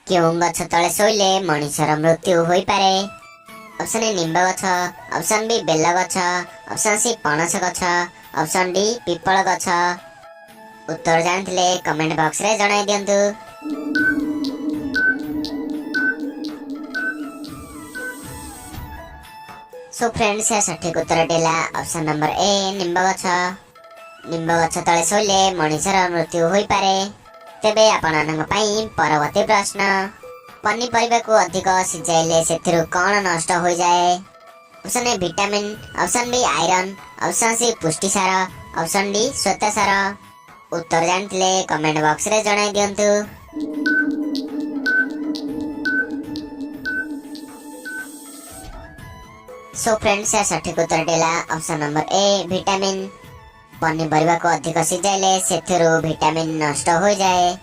केउं गछ तले शोइले मनिषर मृत्यु होई पारे। ऑप्शन ए निम्ब गछ, ऑप्शन बी बेल गछ, ऑप्शन सी पणस गछ, ऑप्शन डी पिपल गछ। उत्तर जानथिले कमेंट बॉक्स रे जणाई दियंतु। सो फ्रेंड्स या सठिक उत्तर देला ऑप्शन नंबर ए निम्ब गछ। निम्ब गछ तले शोइले मनिषर मृत्यु होई पारे। तेबे आपननक पई परवर्ती प्रश्न, पनीपरिबा को अधिक सिजाइले सेथिरु कोन नष्ट हो जाए। Option A vitamin, option B iron, option C पुष्टिसार, ऑप्शन डी श्वेतसार। उत्तर जानथिले कमेंट बॉक्स रे जणाई दियंतु। सो फ्रेंड्स या सठिक उत्तर देला ऑप्शन नंबर ए विटामिन। पनीपरिबा को अधिक सिजाइले सेथिरु विटामिन नष्ट हो जाए।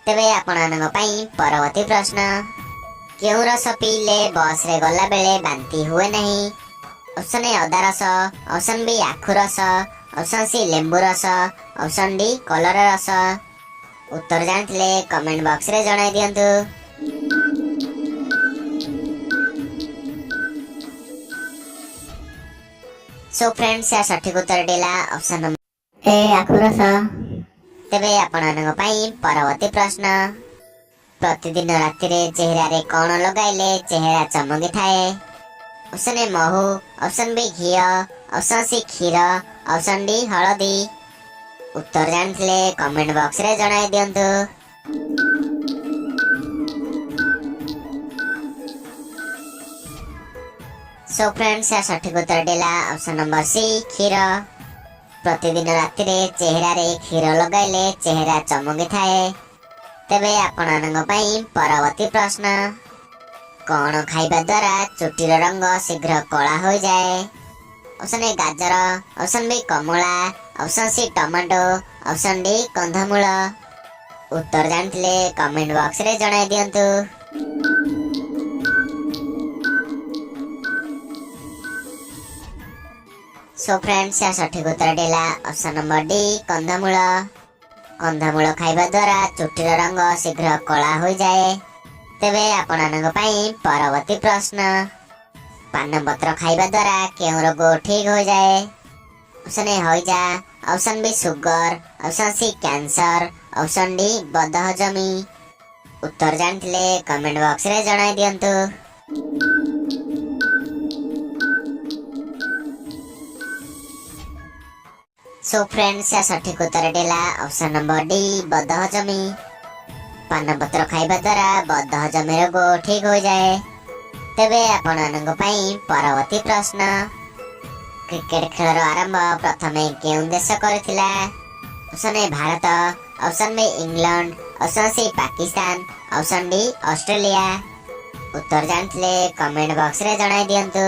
तेबे आपननक पई परवर्ती प्रश्न, केउ रस पीले बस रे गला बेले बांती हुए नहीं। ऑप्शन ए अदा रस, ऑप्शन बी आखु रस, ऑप्शन सी लेंबू रस, ऑप्शन डी कलर रस। उत्तर जानथिले कमेंट बॉक्स रे जणाई दियंतु। सो फ्रेंड्स या सठिक उत्तर देला ऑप्शन नंबर ए आखु रस। तेबे आपननक पई परवर्ती प्रश्न, प्रतिदिन राति रे चेहरा रे कोन लगाइले चेहरा चमकी थाए। ऑप्शन ए महू, ऑप्शन बी घी, ऑप्शन सी क्षीर, ऑप्शन डी हळदी। उत्तर जानथिले कमेंट बॉक्स रे जणाई दियंतु। सो फ्रेंड्स या सठिक उत्तर देला ऑप्शन नंबर सी क्षीर। प्रतिदिन राति रे चेहरा रे क्षीर लगाइले चेहरा चमकी थाए। तेबे आपननक पई परवर्ती प्रश्न, कोन खाइबा द्वारा चुटीर रंग शीघ्र कला हो जाए। ऑप्शन ए गाजर, ऑप्शन बी कमला, option C tomato, option D कंधमूल। उत्तर जानथिले कमेंट बॉक्स रे जणाई दियंतु। सो फ्रेंड्स या सठिक उत्तर देला ऑप्शन नंबर डी कंधमूल। कंधमूल खाइबा द्वारा चुटीर रंग शीघ्र कला हो जाए। तेबे आपननक पई परवर्ती प्रश्न, पान पत्र खाइबा द्वारा केउ रोग ठीक हो जाए। ऑप्शन ए हइजा, option B sugar, option C cancer, option D बदहजमी। उत्तर जानथिले कमेंट बॉक्स रे जणाई दियंतु। सो फ्रेंड्स या सठिक उत्तर देला ऑप्शन नंबर डी बदहजमी। पान पत्र खाइबा द्वारा बदहजमी रोग ठीक हो जाए। तेबे आपननक पई परवर्ती प्रश्न, क्रिकेट खेलर आरंभ प्रथमे केउं देश करथिला। Option A Bharat, option B England, option C Pakistan, option D Australia. उत्तर जानथिले कमेंट बॉक्स रे जणाई दियंतु।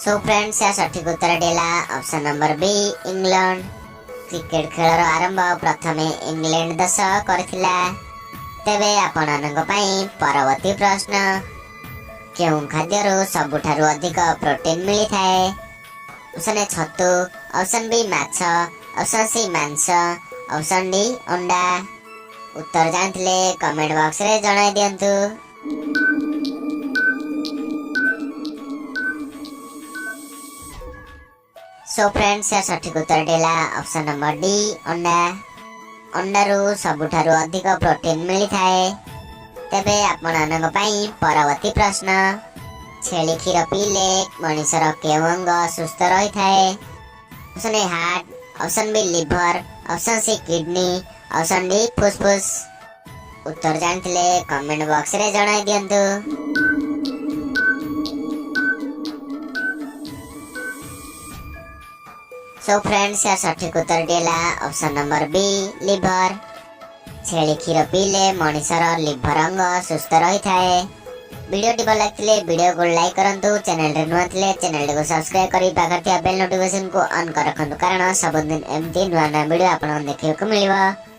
सो फ्रेंड्स या सठिक उत्तर देला option number B England. Cricket खेलर आरंभ प्रथमे इंग्लैंड देश करथिला। तेबे आपननक पई परवर्ती प्रश्न, केउं खाद्यरु सबुठारु अधिक प्रोटीन मिली थाए। ऑप्शन ए छतु, ऑप्शन बी माछ, ऑप्शन सी मांस, ऑप्शन डी अंडा। उत्तर जानथिले कमेंट बॉक्स रे जणाई दियंतु। सो फ्रेंड्स या सठिक उत्तर देला ऑप्शन नंबर डी अंडा। अंडारु सबुठारु अधिक प्रोटीन मिली थाए। तेबे आपननक पई परवर्ती प्रश्न, छेली क्षीर पीले मनिषर केउं अंग सुस्थ रही थाए। Option A heart, option B liver, option C kidney, option D फुसफुस। उत्तर जानथिले कमेंट बॉक्स रे जणाई दियंतु। सो फ्रेंड्स या सठिक उत्तर देला ऑप्शन नंबर बी लिवर। छेली क्षीर पीले मनिषर लिवर अंग सुस्थ रही थाए। वीडियो टी भल लागथिले वीडियो को लाइक करंतु, चैनल रे नुआ थिले चैनल को सब्सक्राइब करी पाखर थिया बेल नोटिफिकेशन को ऑन कर रखंतु, कारण सब दिन एमती नुआ नुआ वीडियो आपन देखियो को मिलिबा।